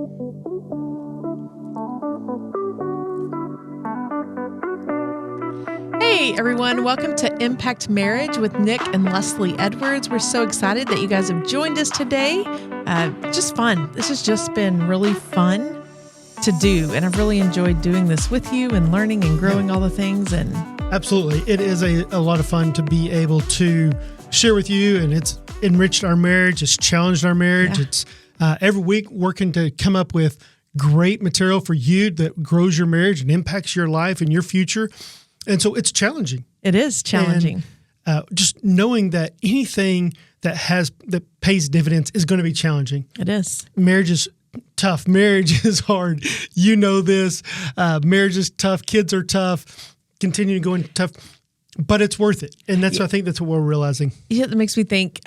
Hey everyone, welcome to Impact Marriage with Nick and Leslie Edwards. We're so excited that you guys have joined us today. Just fun. This has just been really fun to do, and I've really enjoyed doing this with you and learning and growing all the things. And absolutely, it is a lot of fun to be able to share with you, and it's enriched our marriage. It's challenged our marriage. Yeah. It's every week working to come up with great material for you that grows your marriage and impacts your life and your future. And so it's challenging. It is challenging. And, just knowing that anything that pays dividends is going to be challenging. It is. Marriage is tough. Marriage is hard. You know this. Marriage is tough. Kids are tough. Continuing going tough. But it's worth it. And I think that's what we're realizing. Yeah, that makes me think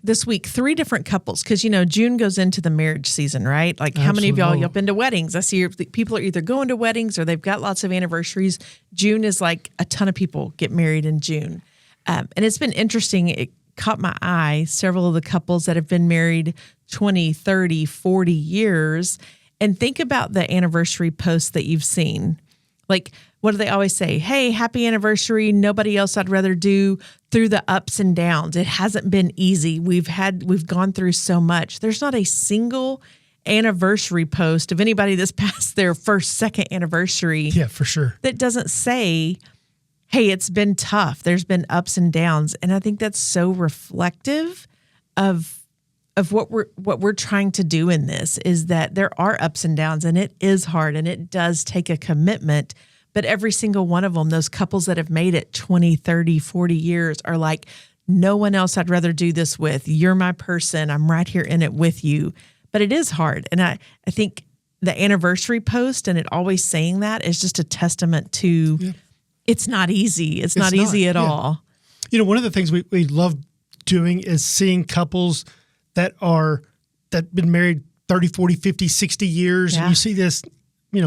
this week, 3 different couples, because, June goes into the marriage season, right? Like how many of y'all been to weddings? I see people are either going to weddings or they've got lots of anniversaries. June is like a ton of people get married in June. And it's been interesting. It caught my eye, several of the couples that have been married 20, 30, 40 years. And think about the anniversary posts that you've seen. Like, what do they always say? Hey, happy anniversary. Nobody else I'd rather do through the ups and downs. It hasn't been easy. We've gone through so much. There's not a single anniversary post of anybody that's passed their first, second anniversary. Yeah, for sure. That doesn't say, hey, it's been tough. There's been ups and downs. And I think that's so reflective of what we're trying to do in this, is that there are ups and downs, and it is hard, and it does take a commitment. But every single one of them, those couples that have made it 20, 30, 40 years are like, no one else I'd rather do this with. You're my person. I'm right here in it with you. But it is hard. And I think the anniversary post and it always saying that is just a testament to it's not easy. It's not easy at all. One of the things we love doing is seeing couples that been married 30, 40, 50, 60 years. Yeah. And you see this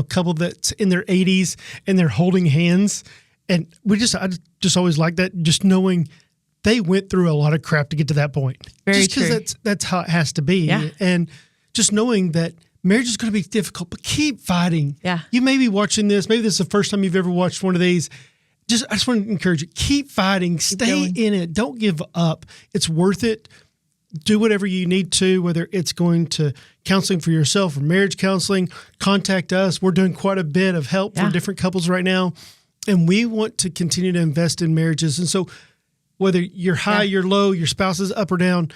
couple that's in their 80s and they're holding hands. And I just always like that, just knowing they went through a lot of crap to get to that point. Very true. Just because that's how it has to be. Yeah. And just knowing that marriage is going to be difficult, but keep fighting. Yeah. You may be watching this. Maybe this is the first time you've ever watched one of these. I just want to encourage you, keep fighting, stay in it. Don't give up. It's worth it. Do whatever you need to, whether it's going to counseling for yourself or marriage counseling, contact us. We're doing quite a bit of help for different couples right now. And we want to continue to invest in marriages. And so whether you're high, you're low, your spouse is up or down,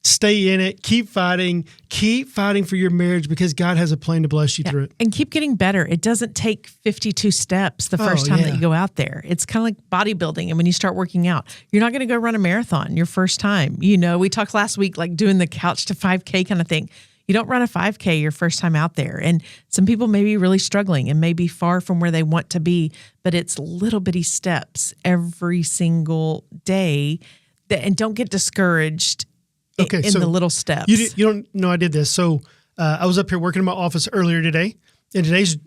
stay in it, keep fighting for your marriage, because God has a plan to bless you through it. And keep getting better. It doesn't take 52 steps the first time that you go out there. It's kind of like bodybuilding. And when you start working out, you're not going to go run a marathon your first time. We talked last week, like doing the couch to 5K kind of thing. You don't run a 5K your first time out there. And some people may be really struggling and may be far from where they want to be, but it's little bitty steps every single day. And don't get discouraged in the little steps. You don't know I did this. So I was up here working in my office earlier today, and today's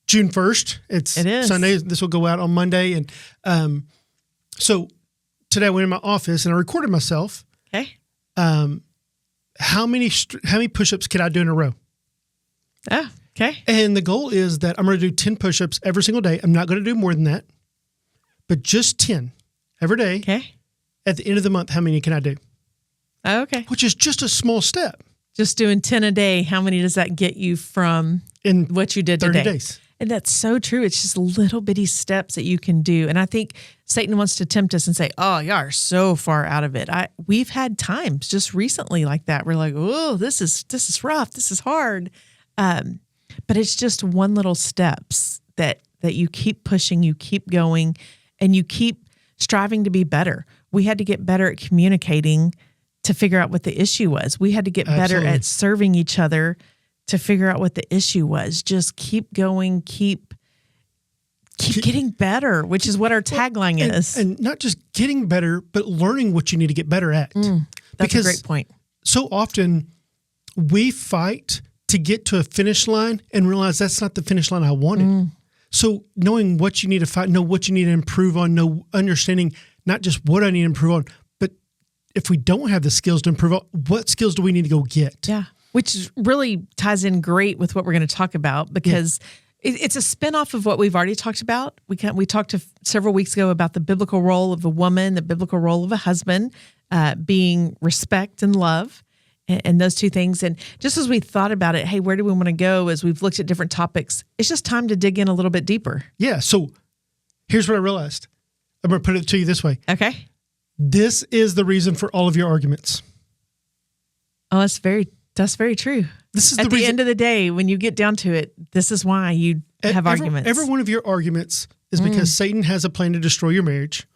June 1st. It is Sunday. This will go out on Monday. And so today I went in my office and I recorded myself. Okay. How many push-ups can I do in a row? Oh, okay. And the goal is that I'm going to do 10 push-ups every single day. I'm not going to do more than that, but just 10 every day. Okay. At the end of the month, how many can I do? Oh, okay. Which is just a small step. Just doing 10 a day, how many does that get you from what you did 30 today? days. And that's so true. It's just little bitty steps that you can do. And I think Satan wants to tempt us and say, oh, you are so far out of it. We've had times just recently like that. We're like, oh, this is rough. This is hard. But it's just one little steps that you keep pushing, you keep going, and you keep striving to be better. We had to get better at communicating to figure out what the issue was. We had to get better at serving each other to figure out what the issue was. Just keep going, keep getting better, which is what our tagline is. And not just getting better, but learning what you need to get better at. That's a great point. So often we fight to get to a finish line and realize that's not the finish line I wanted. So knowing what you need to fight, know what you need to improve on, understanding not just what I need to improve on, but if we don't have the skills to improve on, what skills do we need to go get? Yeah. which really ties in great with what we're going to talk about because it's a spinoff of what we've already talked about. We talked several weeks ago about the biblical role of a woman, the biblical role of a husband, being respect and love. And those two things. And just as we thought about it, hey, where do we want to go as we've looked at different topics? It's just time to dig in a little bit deeper. Yeah. So here's what I realized. I'm going to put it to you this way. Okay. This is the reason for all of your arguments. Oh, that's very true. This is at the end of the day, when you get down to it, this is why you have arguments. Every one of your arguments is because Satan has a plan to destroy your marriage.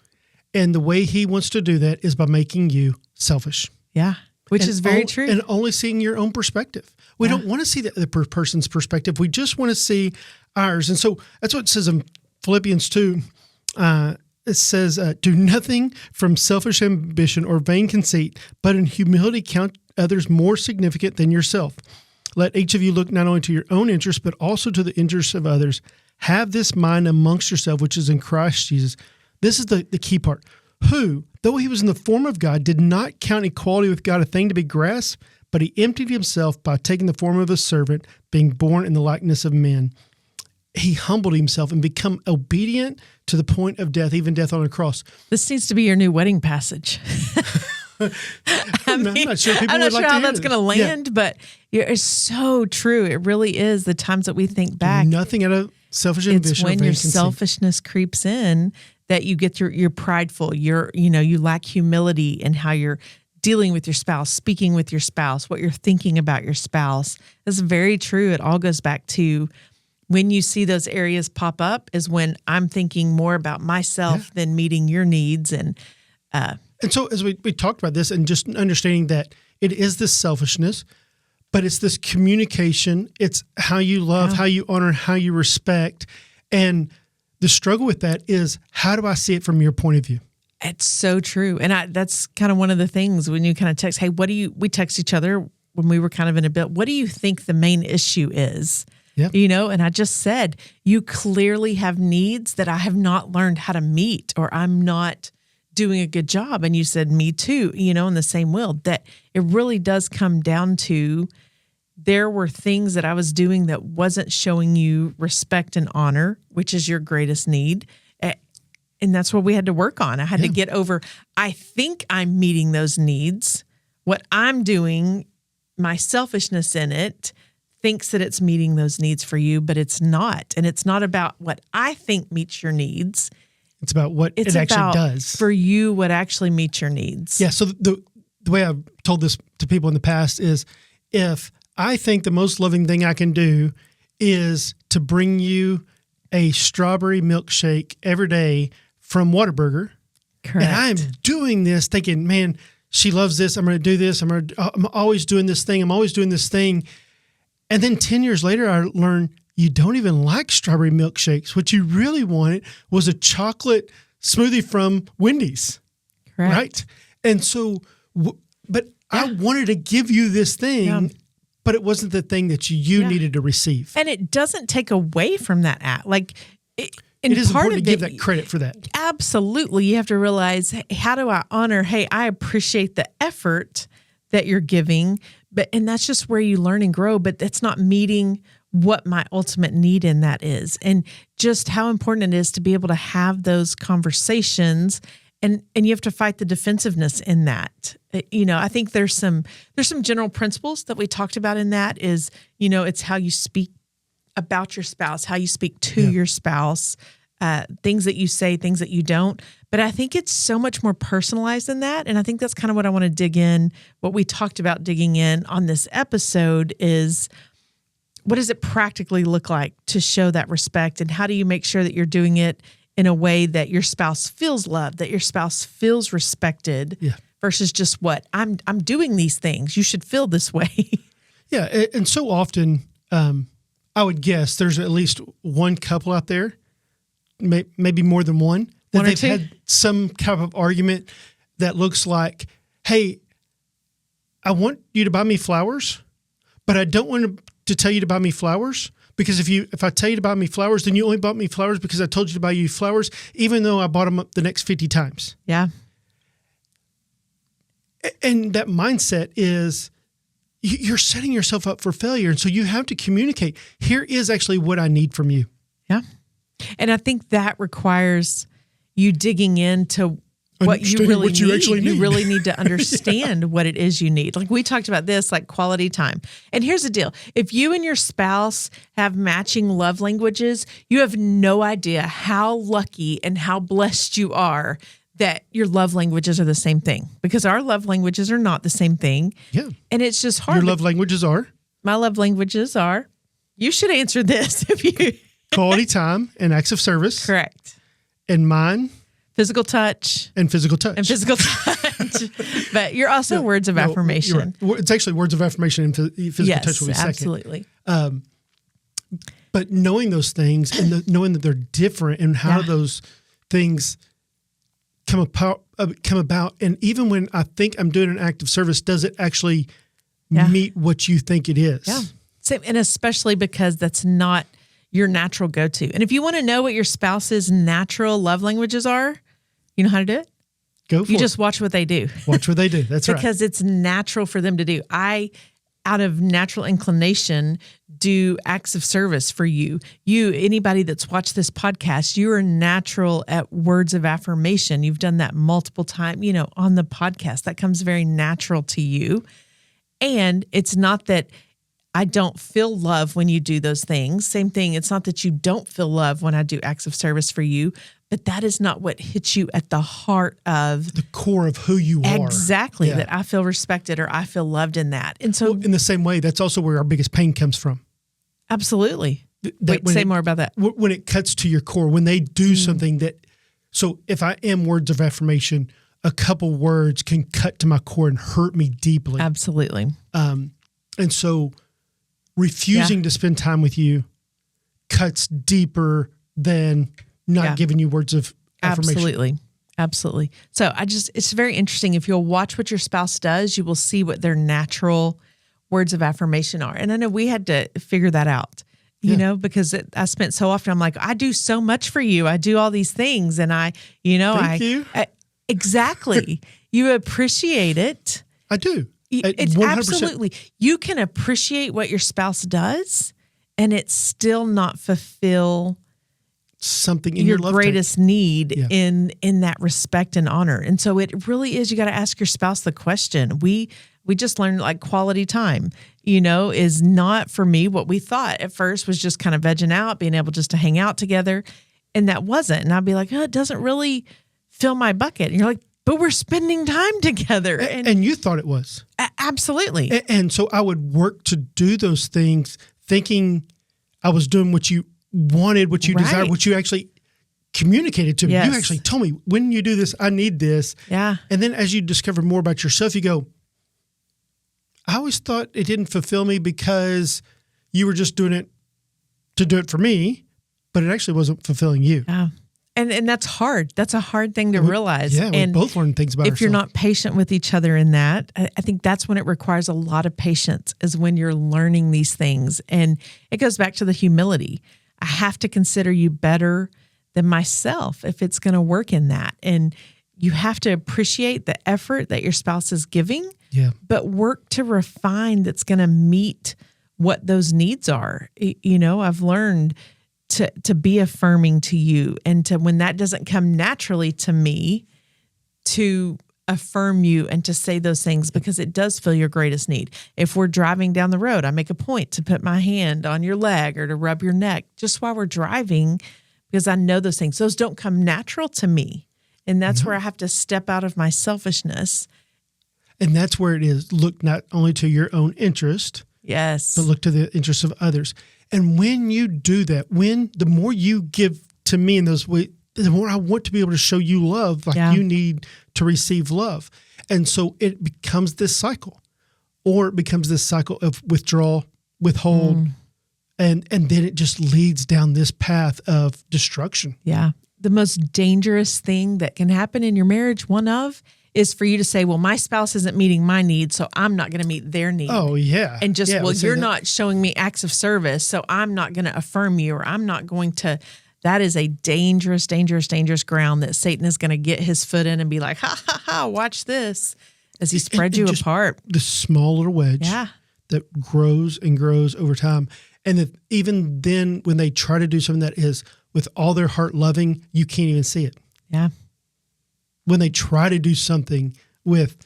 And the way he wants to do that is by making you selfish. Yeah. Which is very true. And only seeing your own perspective. We don't want to see the other person's perspective. We just want to see ours. And so that's what it says in Philippians 2. It says, do nothing from selfish ambition or vain conceit, but in humility count others more significant than yourself. Let each of you look not only to your own interests, but also to the interests of others. Have this mind amongst yourself, which is in Christ Jesus. This is the key part. Who, though he was in the form of God, did not count equality with God a thing to be grasped, but he emptied himself by taking the form of a servant, being born in the likeness of men. He humbled himself and become obedient to the point of death, even death on a cross. This needs to be your new wedding passage. I'm not sure people would like to how hear that's going to land, but it's so true. It really is. The times that we think back. Nothing out of selfish ambition. It's when your selfishness creeps in that you get you're prideful. You lack humility in how you're dealing with your spouse, speaking with your spouse, what you're thinking about your spouse. That's very true. It all goes back to when you see those areas pop up is when I'm thinking more about myself than meeting your needs. And so as we talked about this and just understanding that it is this selfishness, but it's this communication. It's how you love, how you honor, how you respect. And the struggle with that is, how do I see it from your point of view? It's so true. And that's kind of one of the things when you kind of text, hey, we text each other when we were kind of in a bit, what do you think the main issue is? Yep. And I just said, you clearly have needs that I have not learned how to meet, or I'm not doing a good job. And you said, me too, in the same will, that it really does come down to there were things that I was doing that wasn't showing you respect and honor, which is your greatest need. And that's what we had to work on. I had to get over, I think I'm meeting those needs. What I'm doing, my selfishness in it, thinks that it's meeting those needs for you, but it's not. And it's not about what I think meets your needs. It's about what it actually does. For you, what actually meets your needs. Yeah, so the way I've told this to people in the past is, if I think the most loving thing I can do is to bring you a strawberry milkshake every day from Whataburger. Correct. And I'm doing this thinking, man, she loves this. I'm going to do this. I'm always doing this thing. I'm always doing this thing. And then 10 years later, I learned you don't even like strawberry milkshakes. What you really wanted was a chocolate smoothie from Wendy's. Correct. Right? And so, I wanted to give you this thing, but it wasn't the thing that you needed to receive. And it doesn't take away from that act. It is important to give that credit for that. Absolutely. You have to realize, hey, how do I honor, hey, I appreciate the effort that you're giving, and that's just where you learn and grow, but that's not meeting what my ultimate need in that is. And just how important it is to be able to have those conversations, and you have to fight the defensiveness in that. I think there's some general principles that we talked about in that is, it's how you speak about your spouse, how you speak to your spouse, things that you say, things that you don't. But I think it's so much more personalized than that. And I think that's kind of what I want to dig in. What we talked about digging in on this episode is, what does it practically look like to show that respect? And how do you make sure that you're doing it in a way that your spouse feels loved, that your spouse feels respected, versus just what I'm doing these things. You should feel this way. Yeah. And so often, I would guess there's at least one couple out there, maybe more than one, that they've had some kind of argument that looks like, hey, I want you to buy me flowers, but I don't want to tell you to buy me flowers, because if I tell you to buy me flowers, then you only bought me flowers because I told you to buy you flowers, even though I bought them up the next 50 times. Yeah. And that mindset is, you're setting yourself up for failure. And so you have to communicate. Here is actually what I need from you. Yeah. And I think that requires you digging into what you really need. You really need to understand what it is you need. Like we talked about this, like quality time. And here's the deal. If you and your spouse have matching love languages, you have no idea how lucky and how blessed you are that your love languages are the same thing, because our love languages are not the same thing. Yeah. And it's just hard. Your love languages are? My love languages are, you should answer this if you... Quality time and acts of service. Correct. And mine? Physical touch. And physical touch. And physical touch. But you're also words of affirmation. Right. It's actually words of affirmation and physical touch will be second. Absolutely. But knowing those things and knowing that they're different and how those things come about. And even when I think I'm doing an act of service, does it actually meet what you think it is? Yeah. Same, and especially because that's not your natural go-to. And if you want to know what your spouse's natural love languages are, you know how to do it? Go for it. You just watch what they do. Watch what they do. That's right. Because it's natural for them to do. I, out of natural inclination, do acts of service for you. Anybody that's watched this podcast, you are natural at words of affirmation. You've done that multiple times, on the podcast. That comes very natural to you. And it's not that I don't feel love when you do those things. Same thing. It's not that you don't feel love when I do acts of service for you, but that is not what hits you at the heart of the core of who you are. Exactly. Yeah. That I feel respected or I feel loved in that. And so in the same way, that's also where our biggest pain comes from. Absolutely. Say more about that. When it cuts to your core, when they do something so if I am words of affirmation, a couple words can cut to my core and hurt me deeply. Absolutely. And so refusing to spend time with you cuts deeper than not giving you words of affirmation. Absolutely. So it's very interesting. If you'll watch what your spouse does, you will see what their natural words of affirmation are. And I know we had to figure that out, because I spent so often, I'm like, I do so much for you. I do all these things. And Thank you. Exactly. You appreciate it. I do. It's 100%. absolutely. You can appreciate what your spouse does and it still not fulfill something in your love greatest need in that respect and honor. And so it really is, you got to ask your spouse the question. We just learned like quality time, is not for me what we thought at first was just kind of vegging out, being able just to hang out together. And that wasn't. And I'd be like, it doesn't really fill my bucket. And you're like, but we're spending time together. And you thought it was. Absolutely. And so I would work to do those things thinking I was doing what you wanted, what you desired, what you actually communicated to me. Yes. You actually told me, when you do this, I need this. Yeah. And then as you discover more about yourself, you go, I always thought it didn't fulfill me because you were just doing it to do it for me, but it actually wasn't fulfilling you. Yeah. And that's hard. That's a hard thing to realize. Yeah, we both learn things about ourselves. If you're not patient with each other in that, I think that's when it requires a lot of patience, is when you're learning these things. And it goes back to the humility. I have to consider you better than myself if it's going to work in that. And you have to appreciate the effort that your spouse is giving, but work to refine that's going to meet what those needs are. I've learned to be affirming to you, and to, when that doesn't come naturally to me, to affirm you and to say those things, because it does fill your greatest need. If we're driving down the road, I make a point to put my hand on your leg or to rub your neck just while we're driving, because I know those things. Those don't come natural to me. And that's where I have to step out of my selfishness. And that's where it is. Look not only to your own interest, yes, but look to the interests of others. And when you do that, the more you give to me in those ways, the more I want to be able to show you love, like you need to receive love. And so it becomes this cycle, or it becomes this cycle of withdraw, withhold, and then it just leads down this path of destruction. Yeah. The most dangerous thing that can happen in your marriage, is for you to say, well, my spouse isn't meeting my needs, so I'm not going to meet their need. Oh, yeah. And just, you're not showing me acts of service, so I'm not going to affirm you, or I'm not going to. That is a dangerous, dangerous, dangerous ground that Satan is going to get his foot in and be like, ha, ha, ha, watch this, as he spreads you apart. The small little wedge that grows and grows over time. And that even then, when they try to do something that is with all their heart loving, you can't even see it. Yeah. When they try to do something with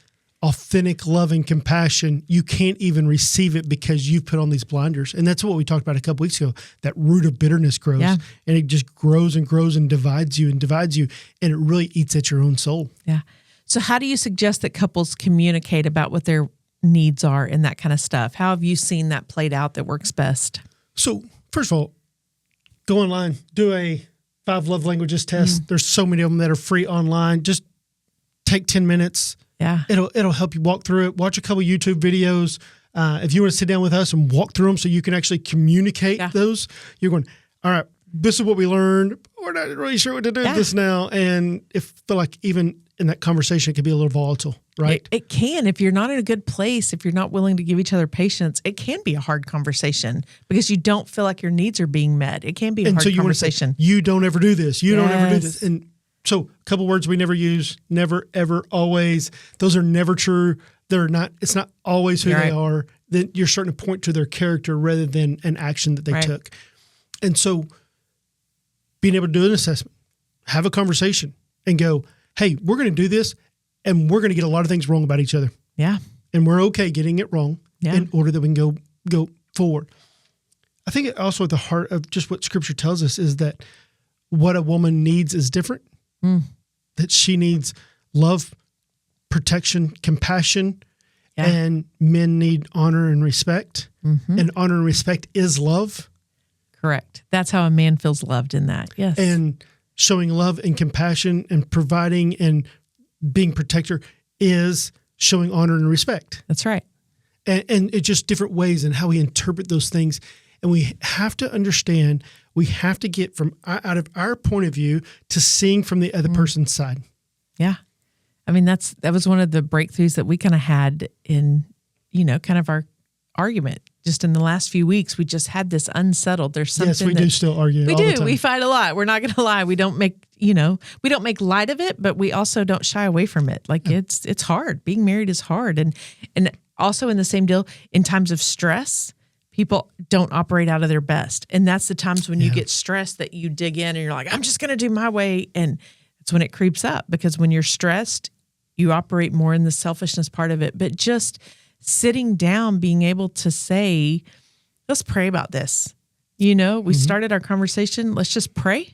authentic love and compassion, you can't even receive it because you've put on these blinders. And that's what we talked about a couple weeks ago. That root of bitterness grows, and it just grows and grows and divides you, and it really eats at your own soul. Yeah. So how do you suggest that couples communicate about what their needs are and that kind of stuff? How have you seen that played out that works best? So first of all, go online, do a 5 love languages test. There's so many of them that are free online. Just take 10 minutes. Yeah. It'll help you walk through it. Watch a couple YouTube videos. If you want to sit down with us and walk through them so you can actually communicate those, you're going, all right, this is what we learned. We're not really sure what to do with this now. And if feel like even in that conversation, it can be a little volatile, right? It can. If you're not in a good place, if you're not willing to give each other patience, it can be a hard conversation because you don't feel like your needs are being met. It can be a hard conversation. Want to say, you don't ever do this. You don't ever do this. And so a couple words we never use: never, ever, always. Those are never true. They're not. It's not always who they are. Then you're starting to point to their character rather than an action that they took. And so, being able to do an assessment, have a conversation, and go, "Hey, we're going to do this, and we're going to get a lot of things wrong about each other. Yeah, and we're okay getting it wrong in order that we can go forward." I think also at the heart of just what Scripture tells us is that what a woman needs is different. That she needs love, protection, compassion, and men need honor and respect. And honor and respect is love. Correct. That's how a man feels loved in that. Yes. And showing love and compassion and providing and being protector is showing honor and respect. That's right. And it's just different ways in how we interpret those things. And we have to understand, we have to get from out of our point of view to seeing from the other person's side. Yeah. I mean, that was one of the breakthroughs that we kind of had in, kind of our argument. Just in the last few weeks, we just had this unsettled. There's something. Yes, we do still argue. We all do. The time. We fight a lot. We're not going to lie. We don't make, we don't make light of it, but we also don't shy away from it. Like it's hard. Being married is hard. And also in the same deal, in times of stress, people don't operate out of their best. And that's the times when you get stressed that you dig in and you're like, I'm just going to do my way. And it's when it creeps up, because when you're stressed, you operate more in the selfishness part of it. But just sitting down, being able to say, let's pray about this. We started our conversation. Let's just pray.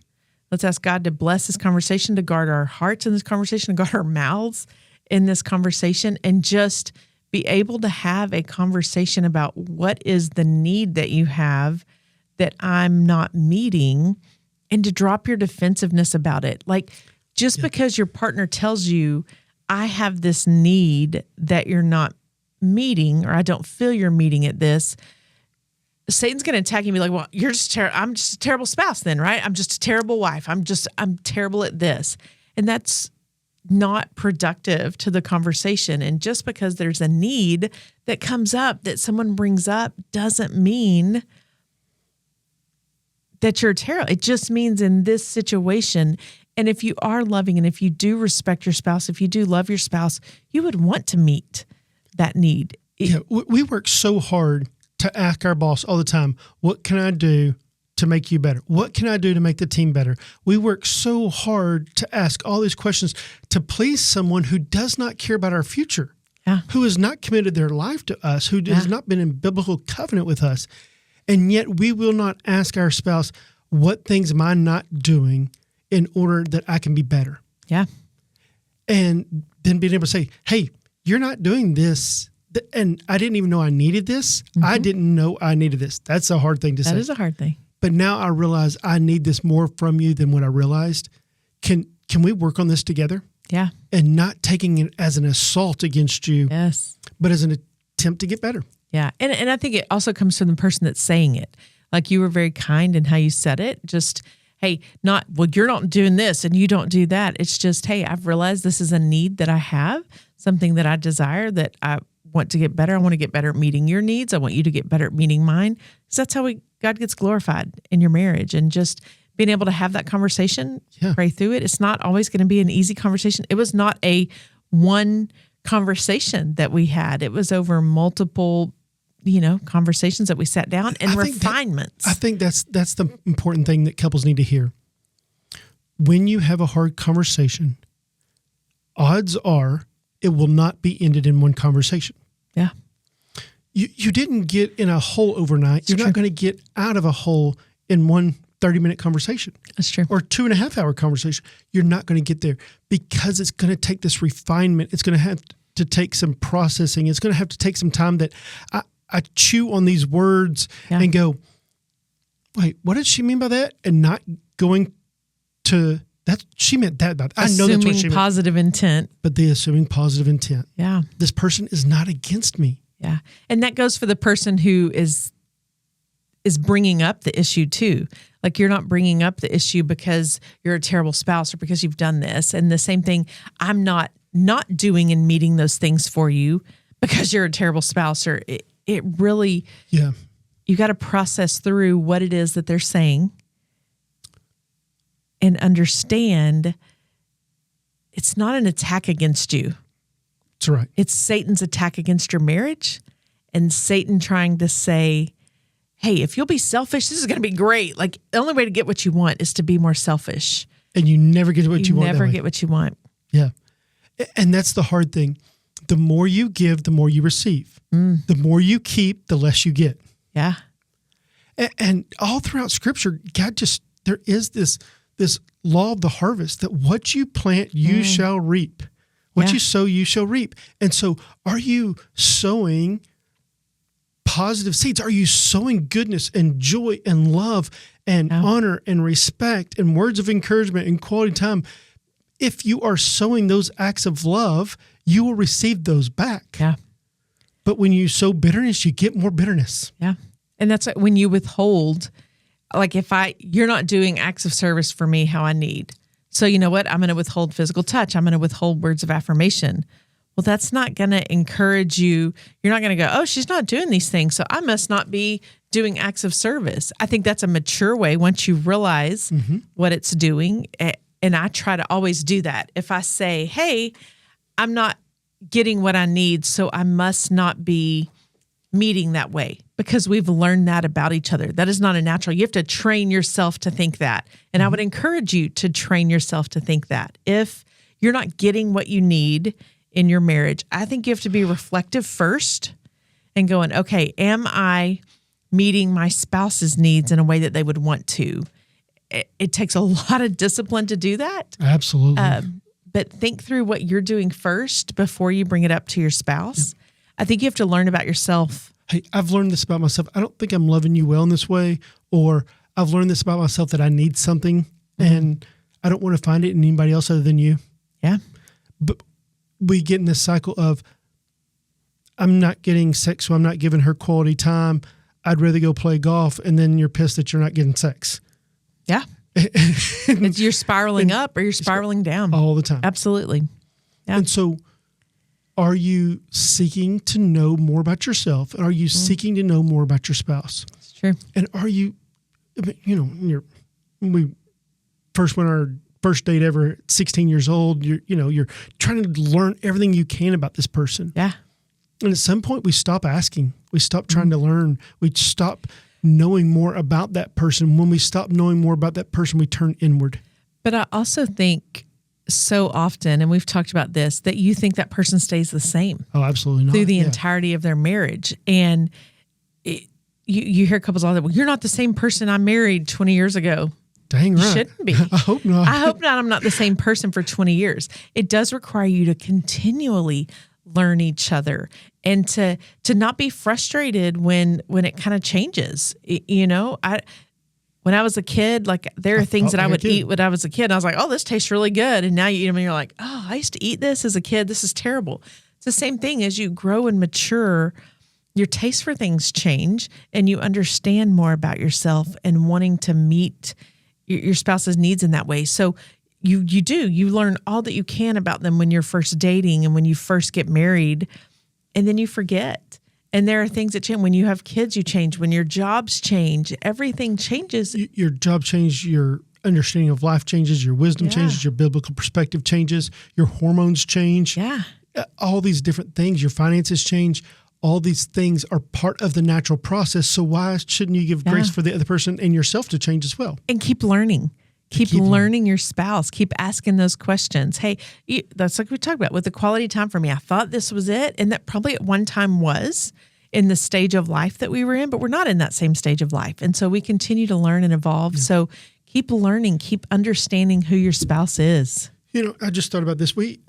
Let's ask God to bless this conversation, to guard our hearts in this conversation, to guard our mouths in this conversation, and just be able to have a conversation about what is the need that you have that I'm not meeting, and to drop your defensiveness about it. Like, just because your partner tells you, I have this need that you're not meeting, or I don't feel you're meeting at this, Satan's going to attack you and be like, well, I'm just a terrible spouse then, right? I'm just a terrible wife. I'm terrible at this. And that's not productive to the conversation. And just because there's a need that comes up, that someone brings up, doesn't mean that you're terrible. It just means in this situation, and if you are loving, and if you do respect your spouse, if you do love your spouse, you would want to meet that need. We work so hard to ask our boss all the time, what can I do to make you better? What can I do to make the team better? We work so hard to ask all these questions to please someone who does not care about our future, who has not committed their life to us, who has not been in biblical covenant with us. And yet we will not ask our spouse, what things am I not doing in order that I can be better? Yeah. And then being able to say, hey, you're not doing this, and I didn't even know I needed this. I didn't know I needed this. That's a hard thing to say. That is a hard thing. But now I realize I need this more from you than what I realized. Can we work on this together? Yeah. And not taking it as an assault against you, but as an attempt to get better. Yeah. And I think it also comes from the person that's saying it. Like, you were very kind in how you said it. Just, hey, not, well, you're not doing this and you don't do that. It's just, hey, I've realized this is a need that I have, something that I desire, that I want to get better. I want to get better at meeting your needs. I want you to get better at meeting mine. Because that's how God gets glorified in your marriage. And just being able to have that conversation, pray through it. It's not always going to be an easy conversation. It was not a one conversation that we had. It was over multiple, conversations that we sat down and refinements. I think that's the important thing that couples need to hear. When you have a hard conversation, odds are it will not be ended in one conversation. Yeah. You didn't get in a hole overnight. You're not going to get out of a hole in one 30-minute conversation. That's true. Or 2.5-hour conversation. You're not going to get there because it's going to take this refinement. It's going to have to take some processing. It's going to have to take some time that I chew on these words and go, wait, what did she mean by that? And not going to that. She meant that. I know that's what she meant. Positive intent. But the assuming positive intent. Yeah. This person is not against me. Yeah. And that goes for the person who is bringing up the issue too. Like you're not bringing up the issue because you're a terrible spouse or because you've done this. And the same thing, I'm not doing and meeting those things for you because you're a terrible spouse, or it really, you got to process through what it is that they're saying and understand it's not an attack against you. That's right. It's Satan's attack against your marriage, and Satan trying to say, hey, if you'll be selfish, this is going to be great. Like the only way to get what you want is to be more selfish. And you never get what you want. You never get what you want. Yeah. And that's the hard thing. The more you give, the more you receive. The more you keep, the less you get. Yeah. And all throughout Scripture, God there is this law of the harvest that what you plant, you shall reap. What you sow, you shall reap. And so are you sowing positive seeds? Are you sowing goodness and joy and love and honor and respect and words of encouragement and quality time? If you are sowing those acts of love, you will receive those back. Yeah. But when you sow bitterness, you get more bitterness. Yeah. And that's when you withhold, like you're not doing acts of service for me how I need. So you know what? I'm going to withhold physical touch. I'm going to withhold words of affirmation. Well, that's not going to encourage you. You're not going to go, oh, she's not doing these things, so I must not be doing acts of service. I think that's a mature way once you realize what it's doing. And I try to always do that. If I say, hey, I'm not getting what I need, so I must not be meeting that way, because we've learned that about each other. That is not a natural. You have to train yourself to think that. And I would encourage you to train yourself to think that. If you're not getting what you need in your marriage, I think you have to be reflective first and going, okay, am I meeting my spouse's needs in a way that they would want to? It takes a lot of discipline to do that. Absolutely. But think through what you're doing first before you bring it up to your spouse. Yep. I think you have to learn about yourself. Hey, I've learned this about myself. I don't think I'm loving you well in this way, or I've learned this about myself that I need something and I don't want to find it in anybody else other than you. Yeah. But we get in this cycle of, I'm not getting sex, so I'm not giving her quality time. I'd rather go play golf. And then you're pissed that you're not getting sex. Yeah. You're spiraling up or you're spiraling down. All the time. Absolutely. Yeah. And so are you seeking to know more about yourself? Are you seeking to know more about your spouse? It's true. And are you, when we first went on our first date ever at 16 years old, you're trying to learn everything you can about this person. Yeah. And at some point we stop asking, we stop trying to learn, we stop knowing more about that person. When we stop knowing more about that person, we turn inward. But I also think so often, and we've talked about this, that you think that person stays the same. Oh, absolutely not. Through the entirety of their marriage. And you hear couples all that, well, you're not the same person I married 20 years ago. Dang right. You shouldn't be. I hope not. I hope not. I'm not the same person for 20 years. It does require you to continually learn each other and to not be frustrated when it kind of changes. When I was a kid, like there are things that I would eat when I was a kid. And I was like, oh, this tastes really good. And now you eat them and you're like, oh, I used to eat this as a kid. This is terrible. It's the same thing as you grow and mature. Your taste for things change and you understand more about yourself and wanting to meet your spouse's needs in that way. So you learn all that you can about them when you're first dating and when you first get married, and then you forget. And there are things that change. When you have kids, you change. When your jobs change, everything changes. Your job changes, your understanding of life changes, your wisdom changes, your biblical perspective changes, your hormones change. Yeah. All these different things, your finances change. all these things are part of the natural process. So why shouldn't you give grace for the other person and yourself to change as well? And keep learning. Keep learning your spouse. Keep asking those questions. Hey, that's like we talked about with the quality time for me. I thought this was it. And that probably at one time was in the stage of life that we were in, but we're not in that same stage of life. And so we continue to learn and evolve. So keep learning, keep understanding who your spouse is. I just thought about this. We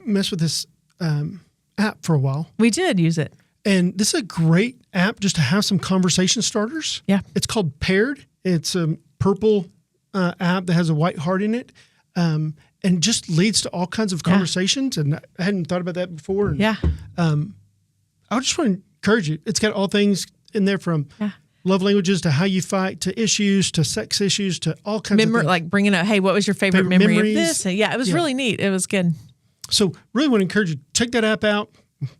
messed with this app for a while. We did use it. And this is a great app just to have some conversation starters. Yeah. It's called Paired. It's a purple app that has a white heart in it, and just leads to all kinds of conversations. And I hadn't thought about that before. And, I just want to encourage you. It's got all things in there from love languages to how you fight to issues to sex issues to all kinds of things. Like bringing up, hey, what was your favorite memory of this? And it was really neat. It was good. So really want to encourage you, check that app out.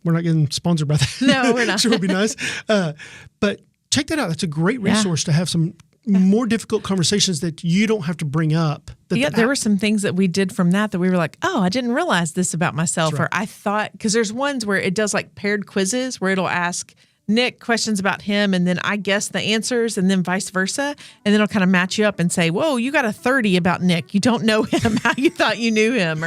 We're not getting sponsored by that. No, we're not. Sure would be nice. But check that out. That's a great resource to have some more difficult conversations that you don't have to bring up. There were some things that we did from that we were like, oh, I didn't realize this about myself. Or I thought, because there's ones where it does like paired quizzes where it'll ask Nick questions about him and then I guess the answers and then vice versa. And then it'll kind of match you up and say, whoa, you got a 30 about Nick. You don't know him how you thought you knew him.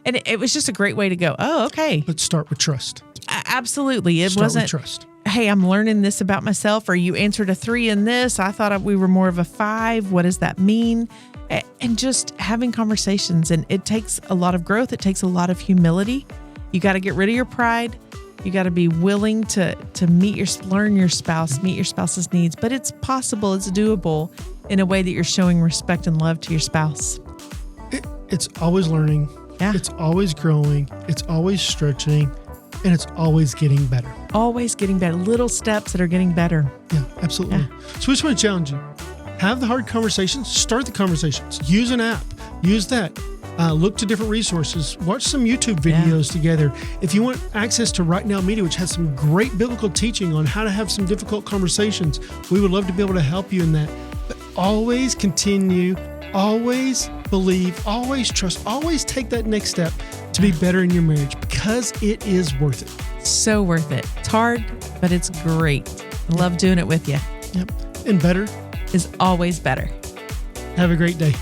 And it was just a great way to go, oh, okay. Let's start with trust. Absolutely. It wasn't, with trust. Hey, I'm learning this about myself, or you answered a 3 in this. I thought we were more of a 5. What does that mean? And just having conversations. And it takes a lot of growth. It takes a lot of humility. You got to get rid of your pride. You got to be willing to meet your spouse's needs. But it's possible, it's doable in a way that you're showing respect and love to your spouse. It's always learning. Yeah. It's always growing. It's always stretching. And it's always getting better. Always getting better. Little steps that are getting better. Yeah, absolutely. Yeah. So we just want to challenge you. Have the hard conversations. Start the conversations. Use an app. Use that. Look to different resources. Watch some YouTube videos together. If you want access to Right Now Media, which has some great biblical teaching on how to have some difficult conversations, we would love to be able to help you in that. But always continue. Always believe. Always trust. Always take that next step to be better in your marriage, because it is worth it. So worth it. It's hard, but it's great. I love doing it with you. Yep. And better is always better. Have a great day.